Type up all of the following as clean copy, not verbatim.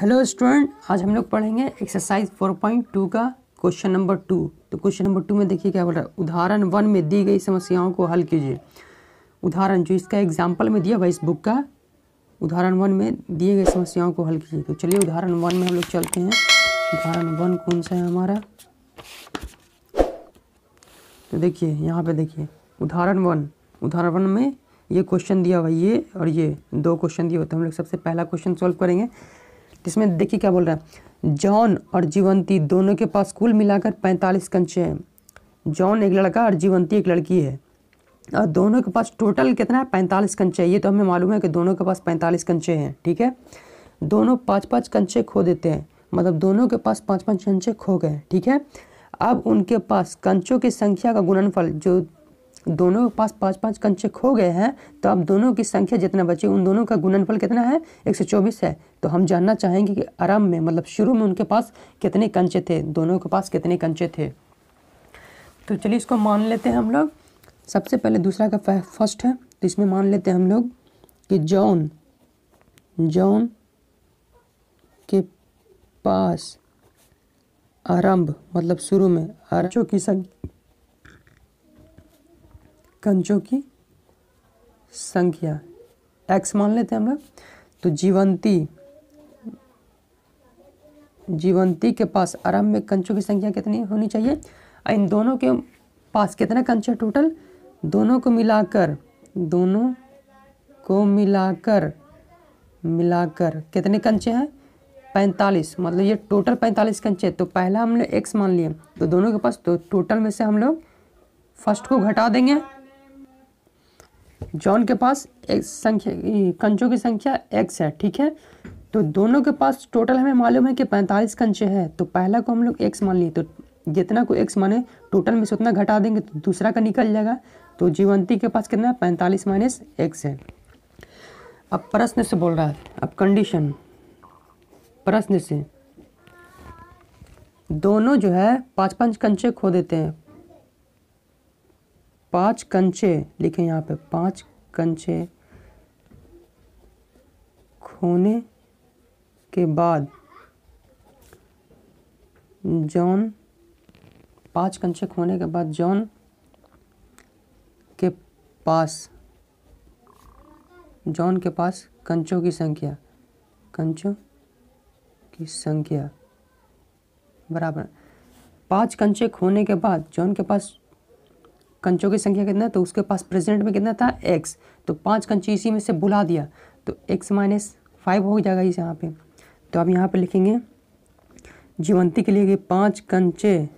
Hello student, आज हम लोग पढ़ेंगे एक्सरसाइज 4.2 का क्वेश्चन नंबर 2। तो क्वेश्चन नंबर 2 में देखिए क्या बोल रहा है। उदाहरण 1 में दी गई समस्याओं को हल कीजिए। उदाहरण जो इसका एग्जाम्पल में दिया हुआ इस बुक का, उदाहरण 1 में दिए गए समस्याओं को हल कीजिए। तो चलिए उदाहरण 1 में हम लोग चलते हैं। उदाहरण 1 कौन सा है हमारा, तो देखिए यहाँ पे देखिए उदाहरण 1 में ये क्वेश्चन दिया हुआ, ये और ये दो क्वेश्चन दिए हुए। तो हम लोग सबसे पहला क्वेश्चन सॉल्व करेंगे, जिसमें देखिए क्या बोल रहा है। जॉन और जीवंती दोनों के पास कुल मिलाकर 45 कंचे हैं। जॉन एक लड़का और जीवंती एक लड़की है, और दोनों के पास टोटल कितना है, 45 कंचे है। ये तो हमें मालूम है कि दोनों के पास 45 कंचे हैं, ठीक है। दोनों 5-5 कंचे खो देते हैं, मतलब दोनों के पास 5-5 कंचे खो गए, ठीक है। अब उनके पास कंचों की संख्या का गुणनफल, जो दोनों के पास 5-5 कंचे खो गए हैं, तो अब दोनों की संख्या जितना बचे उन दोनों का गुणनफल कितना है, 124 है। तो हम जानना चाहेंगे कि आरंभ में, मतलब शुरू में उनके पास कितने कंचे थे, दोनों के पास कितने कंचे थे। तो चलिए इसको मान लेते हैं हम लोग। सबसे पहले दूसरा का फर्स्ट है, तो इसमें मान लेते हैं हम लोग कि जॉन के पास आरंभ मतलब शुरू में कंचों की संख्या x मान लेते हैं हम लोग। तो जीवंती के पास आरंभ में कंचों की संख्या कितनी होनी चाहिए। इन दोनों के पास कितने कंचे टोटल, दोनों को मिलाकर कितने कंचे हैं, 45, मतलब ये टोटल 45 कंचे। तो पहला हमने x मान लिया, तो दोनों के पास, तो टोटल में से हम लोग फर्स्ट को घटा देंगे। जॉन के पास कंचों की संख्या x है, ठीक है। तो दोनों के पास टोटल हमें मालूम है कि 45 कंचे हैं, तो पहला को हम लोग x मान लिए, तो जितना को x माने टोटल में से उतना घटा देंगे तो दूसरा का निकल जाएगा। तो जीवंती के पास कितना है, 45 माइनस x है। अब प्रश्न से बोल रहा है, अब कंडीशन प्रश्न से दोनों जो है 5-5 कंचे खो देते हैं। 5 कंचे लिखे यहाँ पे, 5 कंचे खोने के बाद जॉन 5 कंचे खोने के बाद जॉन के पास कंचों की संख्या बराबर 5 कंचे खोने के बाद जॉन के पास कंचों की संख्या कितना है, तो उसके पास प्रेजेंट में कितना था, x। तो 5 कंचे इसी में से बुला दिया, तो x माइनस 5 हो जाएगा इस यहाँ पे। तो अब यहाँ पे लिखेंगे जीवंती के लिए कि 5 कंचे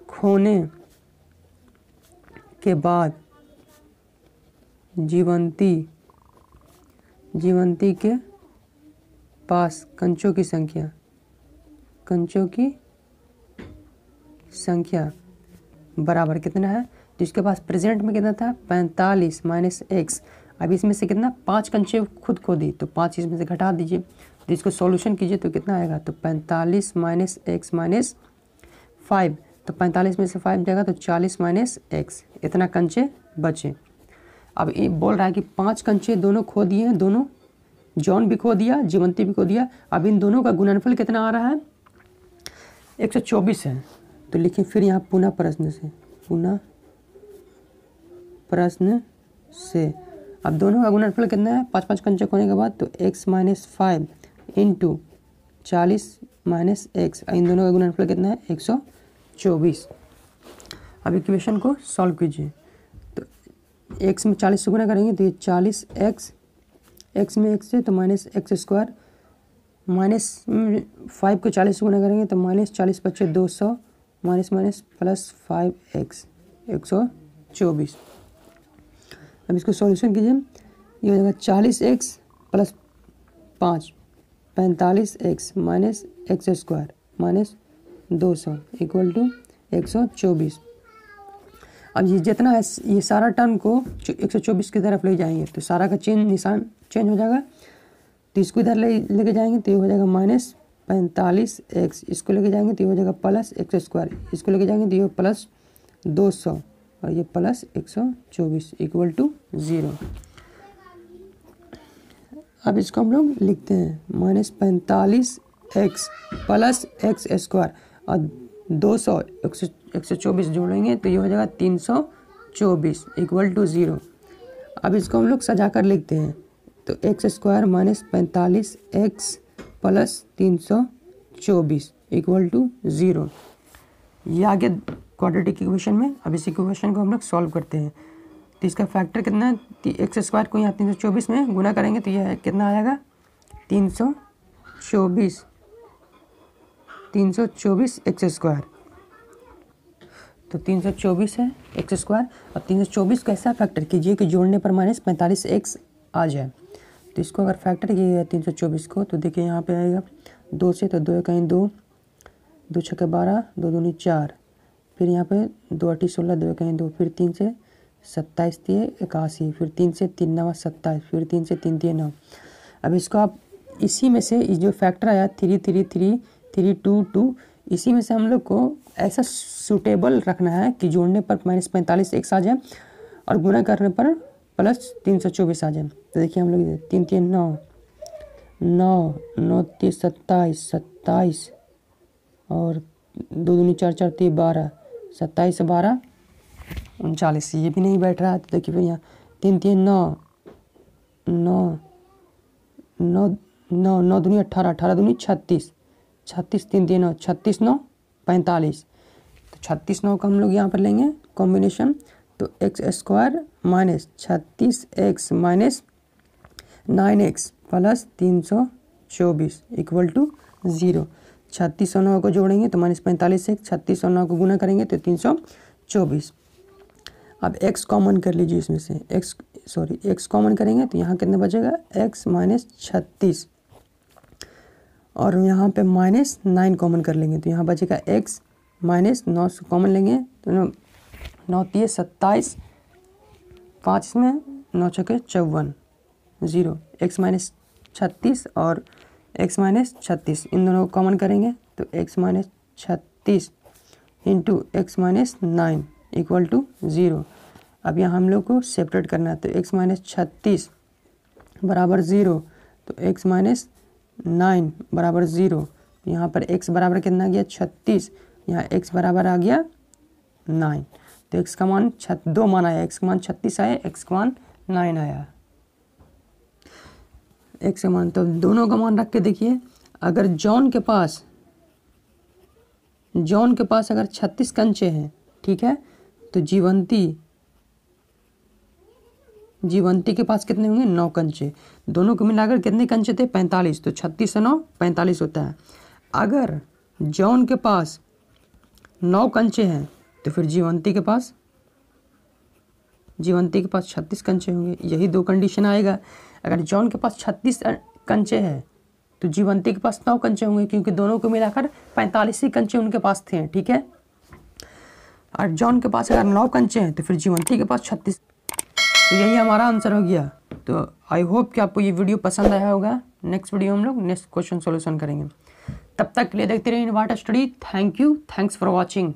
खोने के बाद जीवंती के पास कंचों की संख्या बराबर कितना है, तो इसके पास प्रेजेंट में कितना था, 45 माइनस x। अब इसमें से कितना, 5 कंचे खुद खो दी, तो 5 इसमें से घटा दीजिए, तो इसको सॉल्यूशन कीजिए तो कितना आएगा, तो 45 माइनस x माइनस 5, तो 45 में से 5 जाएगा तो 40 माइनस x, इतना कंचे बचे। अब ये बोल रहा है कि 5 कंचे दोनों खो दिए हैं, दोनों जॉन भी खो दिया, जीवंती भी खो दिया। अब इन दोनों का गुणनफल कितना आ रहा है, 124 है। तो लिखिए फिर यहाँ पुनः प्रश्न से अब दोनों का गुणनफल कितना है, 5-5 कंचे खोने के बाद, तो x minus 5 into 40 minus x, इन दोनों का गुणनफल कितना है, 124। अब इक्वेशन को सॉल्व कीजिए, तो x में 40 से गुना करेंगे तो ये 40x, x में x है तो माइनस एक्स स्क्वायर, माइनस 5 को 40 से गुना करेंगे तो माइनस 40 बचे 200, माइनस प्लस 5x 124। अब इसको सॉल्यूशन कीजिए, ये हो जाएगा 40x plus 5 45x minus X square minus 200 equal to 124। अब ये जितना है ये सारा टर्म को 124 की तरफ ले जाएंगे, तो सारा का निशान चेंज हो जाएगा। तो इसको इधर लेके जाएंगे तो ये हो जाएगा माइनस 45x, इसको लेके जाएंगे तो ये हो जाएगा प्लस एक्स स्क्वायर, इसको लेके जाएंगे तो ये प्लस 200 और ये प्लस 124 इक्वल टू 0। अब इसको हम लोग लिखते हैं -45x प्लस एक्स स्क्वायर और 200 124 जोड़ेंगे तो ये हो जाएगा 324 इक्वल टू 0। अब इसको हम लोग सजा कर लिखते हैं तो X square -45x plus 324 equal to 0। ये आ गया क्वाड्रेटिक इक्वेशन में। अब इस इक्वेशन को हम लोग सॉल्व करते हैं तो इसका फैक्टर कितना है, एक्स स्क्वायर को यहाँ 324 में गुना करेंगे तो यह कितना आएगा 324 एक्स स्क्वायर। तो 324 है एक्स स्क्वायर और 324 को ऐसा फैक्टर कीजिए कि जोड़ने पर -45x आ जाए। तो इसको अगर फैक्टर किया 324 को तो देखिए यहाँ पे आएगा 2 से, तो 2 कहीं 2, 2 छक्के 12, 2 दूनी 4, फिर यहाँ पे 2 8 16, 2 कहीं 2, फिर 3 से 27 दिए 81, फिर 3 से 3 9 27, फिर 3 से 3 दिए 9। अब इसको आप इसी में से जो फैक्टर आया 3 3 3 3 2 2, इसी में से हम लोग को ऐसा सूटेबल रखना है कि जोड़ने पर -45x आ जाए और गुना करने पर प्लस 324 आ जाए। तो देखिए हम लोग 3 3 9 9 9 3 27 27 और 2 दूनी 4 4 3 12 27 12 39, ये भी नहीं बैठ रहा है। तो देखिए भैया 3 3 9 9 9 9 9 दूनी 18 18 दूनी 36 36 3 3 9 36 9 45। तो 36 9 का हम लोग यहाँ पर लेंगे कॉम्बिनेशन, तो X square -36x minus 9x plus 324 equal to 0। 36 और 9 को जोड़ेंगे तो -45x, 36 और 9 को गुना करेंगे तो 324। अब x कॉमन कर लीजिए इसमें से, x कॉमन करेंगे तो यहाँ कितना बचेगा x -36 और यहाँ पे -9 कॉमन कर लेंगे तो यहाँ बचेगा x -9 से कॉमन लेंगे तो 9 3 27, 5 में 9 छक्के 54 0, x -36 और x -36 इन दोनों को कॉमन करेंगे तो x -36 into x -9 equal to 0। अब यहाँ हम लोग को सेपरेट करना है तो x -36 बराबर 0 तो x -9 बराबर 0। यहाँ पर x बराबर कितना आ गया 36, यहाँ x बराबर आ गया 9। तो x का मान 2 मान आया, x का मान 36 आया, x का मान 9 आया। x का मान तो दोनों का मान रख के देखिए, अगर जॉन के पास अगर 36 कंचे हैं, ठीक है, तो जीवंती के पास कितने होंगे 9 कंचे। दोनों को मिलाकर कितने कंचे थे 45, तो 36 और 9 45 होता है। अगर जॉन के पास 9 कंचे हैं तो फिर जीवंती के पास 36 कंचे होंगे। यही 2 कंडीशन आएगा। अगर जॉन के पास 36 कंचे हैं तो जीवंती के पास 9 कंचे होंगे, क्योंकि दोनों को मिलाकर 45 ही कंचे उनके पास थे, ठीक है। और जॉन के पास अगर 9 कंचे हैं तो फिर जीवंती के पास 36। तो यही हमारा आंसर हो गया। तो आई होप कि आपको ये वीडियो पसंद आया होगा। नेक्स्ट वीडियो हम लोग नेक्स्ट क्वेश्चन सॉल्यूशन करेंगे। तब तक के लिए देखते रहिए इनवाटर study. Thank you, thanks for watching.